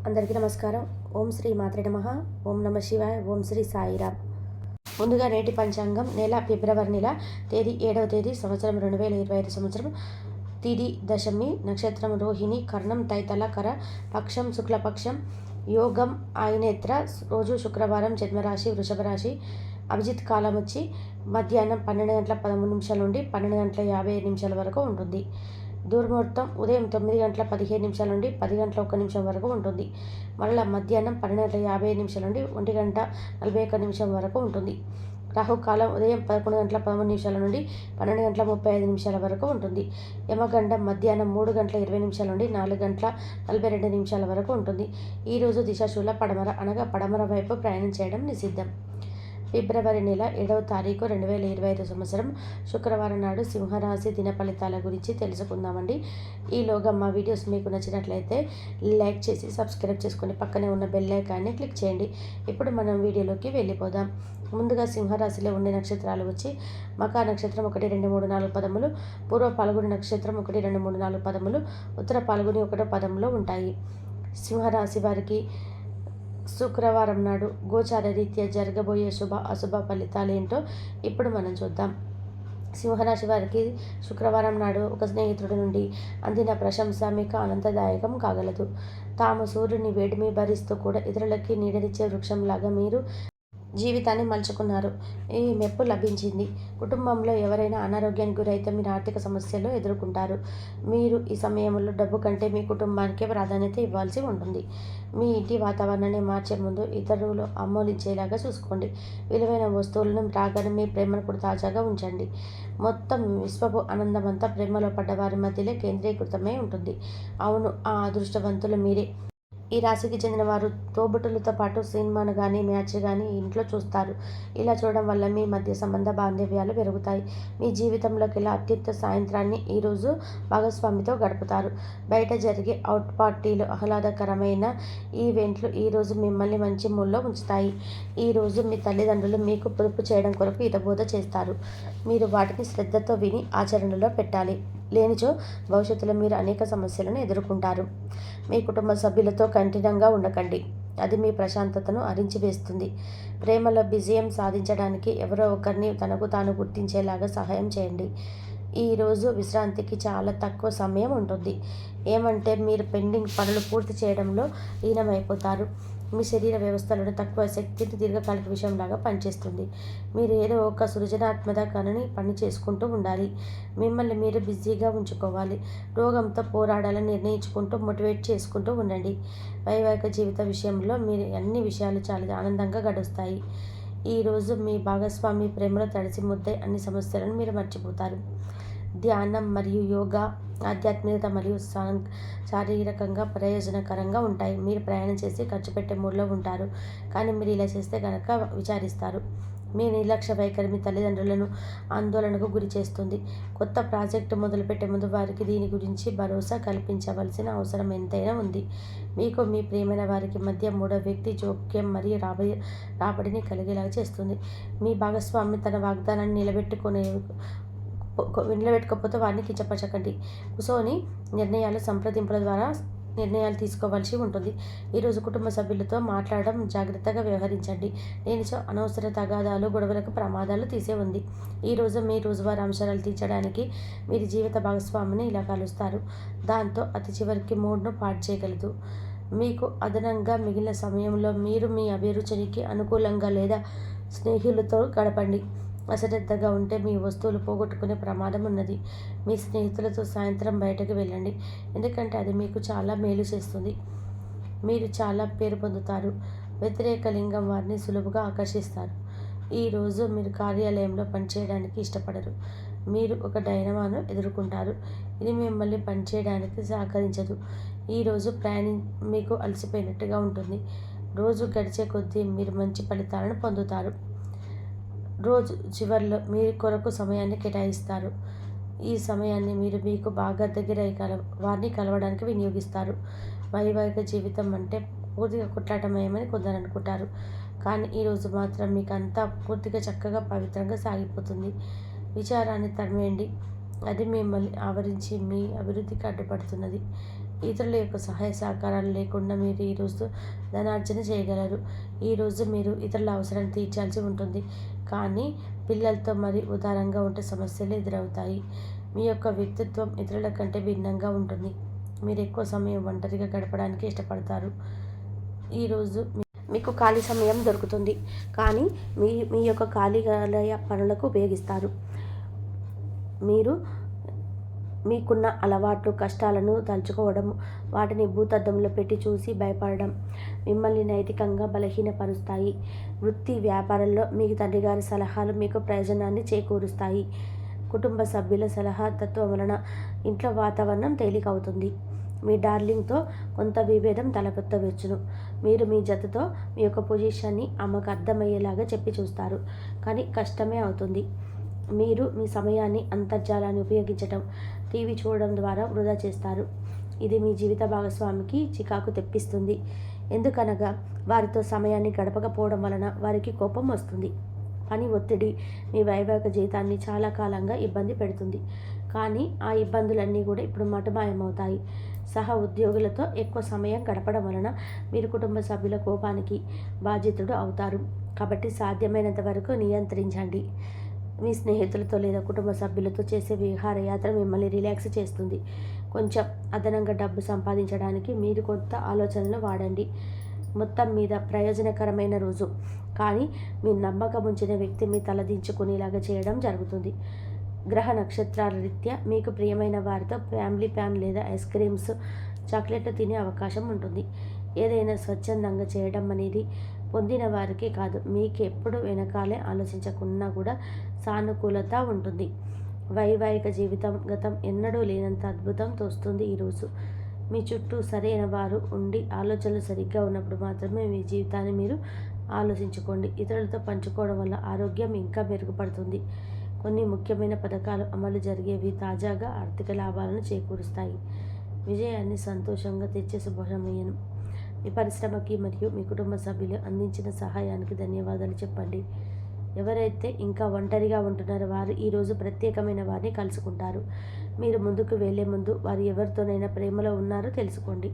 అందరికీ నమస్కారం. ఓం శ్రీ మాత్రే నమః. ఓం నమ శివాయ. ఓం శ్రీ సాయిరామ్. ముందుగా నేటి పంచాంగం నెల ఫిబ్రవరి నెల తేదీ 7వ తేదీ సంవత్సరం 2025 సంవత్సరం. తిది దశమి, నక్షత్రం రోహిణి, కర్ణం తైతల, కర పక్షం శుక్లపక్షం, యోగం ఆయినేత్ర, రోజు శుక్రవారం, జన్మరాశి వృషభ రాశి. అభిజిత్ కాలం వచ్చి మధ్యాహ్నం 12:13 నుండి 12:57 వరకు ఉంటుంది. దుర్ముహూర్తం ఉదయం 9:15 నుండి 10:01 వరకు ఉంటుంది. మరలా మధ్యాహ్నం 12:50 నుండి 1:41 వరకు ఉంటుంది. రాహుకాలం ఉదయం 11:13 నుండి 12:35 వరకు ఉంటుంది. యమగండం మధ్యాహ్నం 3:20 నుండి 4:42 వరకు ఉంటుంది. ఈరోజు దిశాశూల పడమర అనగా పడమర వైపు ప్రయాణం చేయడం నిషిద్ధం. ఫిబ్రవరి నెల 7వ తారీఖు 2025 సంవత్సరం శుక్రవారం నాడు సింహరాశి దిన ఫలితాల గురించి తెలుసుకుందామండి. ఈలోగా మా వీడియోస్ మీకు నచ్చినట్లయితే లైక్ చేసి సబ్స్క్రైబ్ చేసుకొని పక్కనే ఉన్న బెల్ ఐకాన్ని క్లిక్ చేయండి. ఇప్పుడు మనం వీడియోలోకి వెళ్ళిపోదాం. ముందుగా సింహరాశిలో ఉండే నక్షత్రాలు వచ్చి మకా నక్షత్రం 1, 2, 3, 4 పదములు, పూర్వ పాల్గొని నక్షత్రం 1, 2, 3, 4 పదములు, ఉత్తర పాల్గొని 1వ పదంలో ఉంటాయి. సింహరాశి వారికి శుక్రవారం నాడు గోచార రీత్యా జరగబోయే శుభ అశుభ ఫలితాలు ఏంటో ఇప్పుడు మనం చూద్దాం. సింహరాశి వారికి శుక్రవారం నాడు ఒక స్నేహితుడి నుండి అందిన ప్రశంస మీకు ఆనందదాయకం కాగలదు. తాము సూర్యుని వేడిమి భరిస్తూ కూడా ఇతరులకి నీడనిచ్చే వృక్షంలాగా మీరు జీవితాన్ని మలుచుకున్నారు. ఈ మెప్పు లభించింది. కుటుంబంలో ఎవరైనా అనారోగ్యానికి గురైతే మీరు ఆర్థిక సమస్యలు ఎదుర్కొంటారు. మీరు ఈ సమయంలో డబ్బు కంటే మీ కుటుంబానికే ప్రాధాన్యత ఇవ్వాల్సి ఉంటుంది. మీ ఇంటి వాతావరణాన్ని మార్చే ముందు ఇతరులు ఆమోదించేలాగా చూసుకోండి. విలువైన వస్తువులను రాగానే మీ ప్రేమను కూడా తాజాగా ఉంచండి. మొత్తం విశ్వపు ఆనందమంతా ప్రేమలో పడ్డ వారి మధ్యలో కేంద్రీకృతమై ఉంటుంది. అవును, ఆ అదృష్టవంతులు మీరే. ఈ రాశికి చెందిన వారు తోబుట్టులతో పాటు సినిమాను కానీ మ్యాచ్ కానీ ఇంట్లో చూస్తారు. ఇలా చూడడం వల్ల మీ మధ్య సంబంధ బాంధవ్యాలు పెరుగుతాయి. మీ జీవితంలోకి ఇలా అత్యుత్తమ సాయంత్రాన్ని ఈరోజు భాగస్వామితో గడుపుతారు. బయట జరిగే అవుట్ పార్టీలు, ఆహ్లాదకరమైన ఈవెంట్లు ఈరోజు మిమ్మల్ని మంచి మూడ్లో ఉంచుతాయి. ఈరోజు మీ తల్లిదండ్రులు మీకు పొదుపు చేయడం కొరకు హితబోధ చేస్తారు. మీరు వాటిని శ్రద్ధతో విని ఆచరణలో పెట్టాలి. లేనిచో భవిష్యత్తులో మీరు అనేక సమస్యలను ఎదుర్కొంటారు. మీ కుటుంబ సభ్యులతో కఠినంగా ఉండకండి. అది మీ ప్రశాంతతను హరించివేస్తుంది. ప్రేమలో విజయం సాధించడానికి ఎవరో ఒకరిని తనకు తాను గుర్తించేలాగా సహాయం చేయండి. ఈరోజు విశ్రాంతికి చాలా తక్కువ సమయం ఉంటుంది. ఏమంటే మీరు పెండింగ్ పనులు పూర్తి చేయడంలో లీనమైపోతారు. మీ శరీర వ్యవస్థలను తక్కువ శక్తిని దీర్ఘకాలిక విషయంలాగా పనిచేస్తుంది. మీరు ఏదో ఒక సృజనాత్మక పని చేసుకుంటూ ఉండాలి. మిమ్మల్ని మీరు బిజీగా ఉంచుకోవాలి. రోగంతో పోరాడాలని నిర్ణయించుకుంటూ మోటివేట్ చేసుకుంటూ ఉండండి. వైవాహిక జీవిత విషయంలో మీరు అన్ని విషయాలు చాలా ఆనందంగా గడుస్తాయి. ఈరోజు మీ భాగస్వామి ప్రేమలో తడిసి ముద్దై అన్ని సమస్యలను మీరు మర్చిపోతారు. ధ్యానం మరియు యోగా ఆధ్యాత్మికత మరియు శారీరకంగా ప్రయోజనకరంగా ఉంటాయి. మీరు ప్రయాణం చేసి ఖర్చు పెట్టే మూడ్లో ఉంటారు. కానీ మీరు ఇలా చేస్తే కనుక విచారిస్తారు. మీ నిర్లక్ష్య వైఖరి మీ తల్లిదండ్రులను ఆందోళనకు గురి చేస్తుంది. కొత్త ప్రాజెక్టు మొదలుపెట్టే ముందు వారికి దీని గురించి భరోసా కల్పించవలసిన అవసరం ఎంతైనా ఉంది. మీకు మీ ప్రియమైన వారికి మధ్య మూడో వ్యక్తి జోక్యం మరియు రాబడిని కలిగేలాగా చేస్తుంది. మీ భాగస్వామి తన వాగ్దానాన్ని నిలబెట్టుకోకపోతే వారిని కించపరచకండి. కూర్చొని సంప్రదింపుల ద్వారా నిర్ణయాలు తీసుకోవాల్సి ఉంటుంది. ఈరోజు కుటుంబ సభ్యులతో మాట్లాడడం జాగ్రత్తగా వ్యవహరించండి. లేనిచో అనవసర తగాదాలు, గొడవలకు ప్రమాదాలు తీసే ఉంది. ఈరోజు మీ రోజువారీ అంశాలు తీర్చడానికి మీరు జీవిత భాగస్వామిని ఇలా కలుస్తారు. దాంతో అతి చివరికి మూడ్ను పాడు చేయగలదు. మీకు అదనంగా మిగిలిన సమయంలో మీరు మీ అభిరుచికి అనుకూలంగా లేదా స్నేహితులతో గడపండి. అశ్రద్ధగా ఉంటే మీ వస్తువులు పోగొట్టుకునే ప్రమాదం ఉన్నది. మీ స్నేహితులతో సాయంత్రం బయటకు వెళ్ళండి. ఎందుకంటే అది మీకు చాలా మేలు చేస్తుంది. మీరు చాలా పేరు పొందుతారు. వ్యతిరేక లింగం వారిని సులువుగా ఆకర్షిస్తారు. ఈరోజు మీరు కార్యాలయంలో పనిచేయడానికి ఇష్టపడరు. మీరు ఒక డైనమాను ఎదుర్కొంటారు. ఇది మిమ్మల్ని పనిచేయడానికి సహకరించదు. ఈరోజు మీకు అలసిపోయినట్టుగా ఉంటుంది. రోజు గడిచే కొద్దీ మీరు మంచి ఫలితాలను పొందుతారు. రోజు చివరిలో మీ కొరకు సమయాన్ని కేటాయిస్తారు. ఈ సమయాన్ని మీరు మీకు బాగా దగ్గర వారిని కలవడానికి వినియోగిస్తారు. వైవాహిక జీవితం అంటే పూర్తిగా కొట్లాటమయమని కొందరు అనుకుంటారు. కానీ ఈరోజు మాత్రం మీకు అంతా పూర్తిగా చక్కగా పవిత్రంగా సాగిపోతుంది. విచారాన్ని తరిమేయండి. అది మిమ్మల్ని ఆవరించి మీ అభివృద్ధికి అడ్డుపడుతున్నది. ఇతరుల యొక్క సహాయ సహకారాలు లేకుండా మీరు ఈరోజు ధనార్జన చేయగలరు. ఈరోజు మీరు ఇతరుల అవసరాన్ని తీర్చాల్సి ఉంటుంది, కానీ పిల్లలతో మరి ఉదారంగా ఉంటే సమస్యలు ఎదురవుతాయి. మీ యొక్క వ్యక్తిత్వం ఇతరుల కంటే భిన్నంగా ఉంటుంది. మీరు ఎక్కువ సమయం ఒంటరిగా గడపడానికి ఇష్టపడతారు. ఈరోజు మీకు ఖాళీ సమయం దొరుకుతుంది, కానీ మీ యొక్క ఖాళీలయ పనులకు ఉపయోగిస్తారు. మీరు మీకున్న అలవాట్లు, కష్టాలను తలుచుకోవడం, వాటిని భూతద్దంలో పెట్టి చూసి భయపడడం మిమ్మల్ని నైతికంగా బలహీనపరుస్తాయి. వృత్తి, వ్యాపారంలో మీ తండ్రి గారి సలహాలు మీకు ప్రయోజనాన్ని చేకూరుస్తాయి. కుటుంబ సభ్యుల సలహా తత్వం వలన ఇంట్లో వాతావరణం తేలికవుతుంది. మీ డార్లింగ్తో కొంత విభేదం తలపెత్తవచ్చును. మీరు మీ జతతో మీ యొక్క పొజిషన్ని ఆమెకు అర్థమయ్యేలాగా చెప్పి చూస్తారు, కానీ కష్టమే అవుతుంది. మీరు మీ సమయాన్ని అంతర్జాలాన్ని ఉపయోగించటం, టీవీ చూడడం ద్వారా వృధా చేస్తారు. ఇది మీ జీవిత భాగస్వామికి చికాకు తెప్పిస్తుంది. ఎందుకనగా వారితో సమయాన్ని గడపకపోవడం వలన వారికి కోపం వస్తుంది. పని ఒత్తిడి మీ వైవాహిక జీవితాన్ని చాలా కాలంగా ఇబ్బంది పెడుతుంది, కానీ ఆ ఇబ్బందులన్నీ కూడా ఇప్పుడు మటుమాయమవుతాయి. సహ ఉద్యోగులతో ఎక్కువ సమయం గడపడం వలన మీరు కుటుంబ సభ్యుల కోపానికి బాధితుడు అవుతారు. కాబట్టి సాధ్యమైనంత వరకు నియంత్రించండి. మీ స్నేహితులతో లేదా కుటుంబ సభ్యులతో చేసే విహారయాత్ర మిమ్మల్ని రిలాక్స్ చేస్తుంది. కొంచెం అదనంగా డబ్బు సంపాదించడానికి మీరు కొంత ఆలోచనలు వాడండి. మొత్తం మీద ప్రయోజనకరమైన రోజు, కానీ మీ నమ్మకం ఉంచిన వ్యక్తి మీ తలదించుకునేలాగా చేయడం జరుగుతుంది. గ్రహ నక్షత్రాల రీత్యా మీకు ప్రియమైన వారితో ఫ్యామిలీ ప్యాన్ లేదా ఐస్ క్రీమ్స్, చాక్లెట్ తినే అవకాశం ఉంటుంది. ఏదైనా స్వచ్ఛందంగా చేయడం అనేది పొందిన వారికి కాదు, మీకు ఎప్పుడు వెనకాలే ఆలోచించకున్నా కూడా సానుకూలత ఉంటుంది. వైవాహిక జీవితం గతం ఎన్నడూ లేనంత అద్భుతం తోస్తుంది. ఈరోజు మీ చుట్టూ సరైన వారు ఉండి ఆలోచనలు సరిగ్గా ఉన్నప్పుడు మాత్రమే మీ జీవితాన్ని మీరు ఆలోచించుకోండి. ఇతరులతో పంచుకోవడం వల్ల ఆరోగ్యం ఇంకా మెరుగుపడుతుంది. కొన్ని ముఖ్యమైన పథకాలు అమలు జరిగేవి తాజాగా ఆర్థిక లాభాలను చేకూరుస్తాయి. విజయాన్ని సంతోషంగా తెచ్చే శుభసమయం. మీ పరిశ్రమకి మరియు మీ కుటుంబ సభ్యులు అందించిన సహాయానికి ధన్యవాదాలు చెప్పండి. ఎవరైతే ఇంకా ఒంటరిగా ఉంటున్నారో వారు ఈరోజు ప్రత్యేకమైన వారిని కలుసుకుంటారు. మీరు ముందుకు వెళ్లే ముందు వారు ఎవరితోనైనా ప్రేమలో ఉన్నారో తెలుసుకోండి.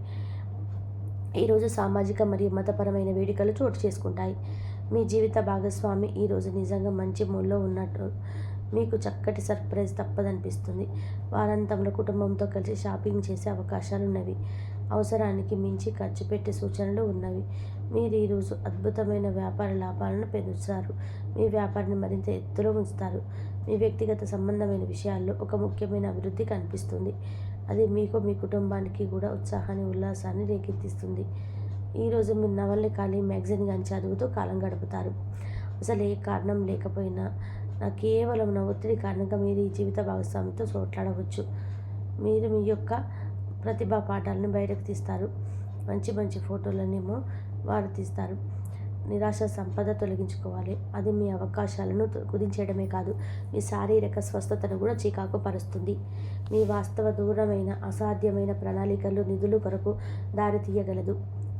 ఈరోజు సామాజిక మరియు మతపరమైన వేడుకలు చోటు చేసుకుంటాయి. మీ జీవిత భాగస్వామి ఈరోజు నిజంగా మంచి మూడ్లో ఉన్నట్టు మీకు చక్కటి సర్ప్రైజ్ తప్పదనిపిస్తుంది. వారాంతంలో కుటుంబంతో కలిసి షాపింగ్ చేసే అవకాశాలు ఉన్నవి. అవసరానికి మించి ఖర్చు పెట్టే సూచనలు ఉన్నవి. మీరు ఈరోజు అద్భుతమైన వ్యాపార లాభాలను పెంచుతారు. మీ వ్యాపారాన్ని మరింత ఎత్తులో ఉంచుతారు. మీ వ్యక్తిగత సంబంధమైన విషయాల్లో ఒక ముఖ్యమైన అభివృద్ధి కనిపిస్తుంది. అది మీకు మీ కుటుంబానికి కూడా ఉత్సాహాన్ని, ఉల్లాసాన్ని రేకెత్తిస్తుంది. ఈరోజు మీరు నవల్ని కానీ మ్యాగజైన్ కానీ చదువుతూ కాలం గడుపుతారు. అసలు ఏ కారణం లేకపోయినా కేవలం నా ఒత్తిడి కారణంగా మీరు ఈ జీవిత భాగస్వామితో చోట్లాడవచ్చు. మీరు మీ యొక్క ప్రతిభా పాఠాలను బయటకు తీస్తారు. మంచి మంచి ఫోటోలనేమో వారు తీస్తారు. నిరాశ సంపద తొలగించుకోవాలి. అది మీ అవకాశాలను కుదించేయడమే కాదు, మీ శారీరక స్వస్థతను కూడా చికాకు పరుస్తుంది. మీ వాస్తవ దూరమైన అసాధ్యమైన ప్రణాళికలు నిధులు కొరకు దారి తీయగలదు.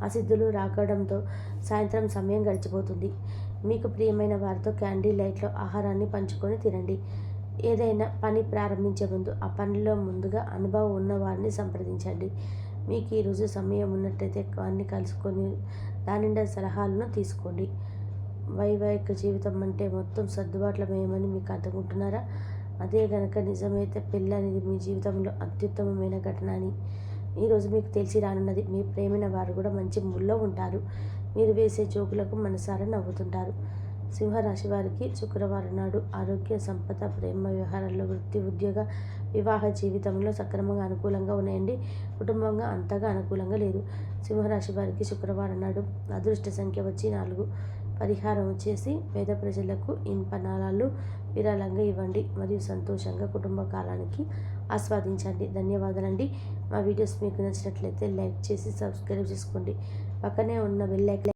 అసిద్ధులు రాకడంతో సాయంత్రం సమయం గడిచిపోతుంది. మీకు ప్రియమైన వారితో క్యాండిల్ లైట్లో ఆహారాన్ని పంచుకొని తినండి. ఏదైనా పని ప్రారంభించే ముందు ఆ పనిలో ముందుగా అనుభవం ఉన్న వారిని సంప్రదించండి. మీకు ఈరోజు సమయం ఉన్నట్టయితే వారిని కలుసుకొని దాని నిండా సలహాలను తీసుకోండి. వైవాహిక జీవితం అంటే మొత్తం సర్దుబాట్లమేమని మీకు అర్థకుంటున్నారా? అదే గనక నిజమైతే పెళ్ళి అనేది మీ జీవితంలో అత్యుత్తమమైన ఘటన అని ఈరోజు మీకు తెలిసి రానున్నది. మీ ప్రేమైన వారు కూడా మంచి మూడ్లో ఉంటారు. మీరు వేసే జోకులకు మనసారా నవ్వుతుంటారు. సింహరాశి వారికి శుక్రవారం నాడు ఆరోగ్య, సంపద, ప్రేమ వ్యవహారాల్లో, వృత్తి, ఉద్యోగ, వివాహ జీవితంలో సక్రమంగా అనుకూలంగా ఉన్నాయండి. కుటుంబంగా అంతగా అనుకూలంగా లేదు. సింహరాశి వారికి శుక్రవారం నాడు అదృష్ట సంఖ్య వచ్చి 4. పరిహారం వచ్చేసి పేద ప్రజలకు ఇనుపనాళాలు విరాళంగా ఇవ్వండి మరియు సంతోషంగా కుటుంబ కాలానికి ఆస్వాదించండి. ధన్యవాదాలండి. మా వీడియోస్ మీకు నచ్చినట్లయితే లైక్ చేసి సబ్స్క్రైబ్ చేసుకోండి. పక్కనే ఉన్న బెల్ ఐకాన్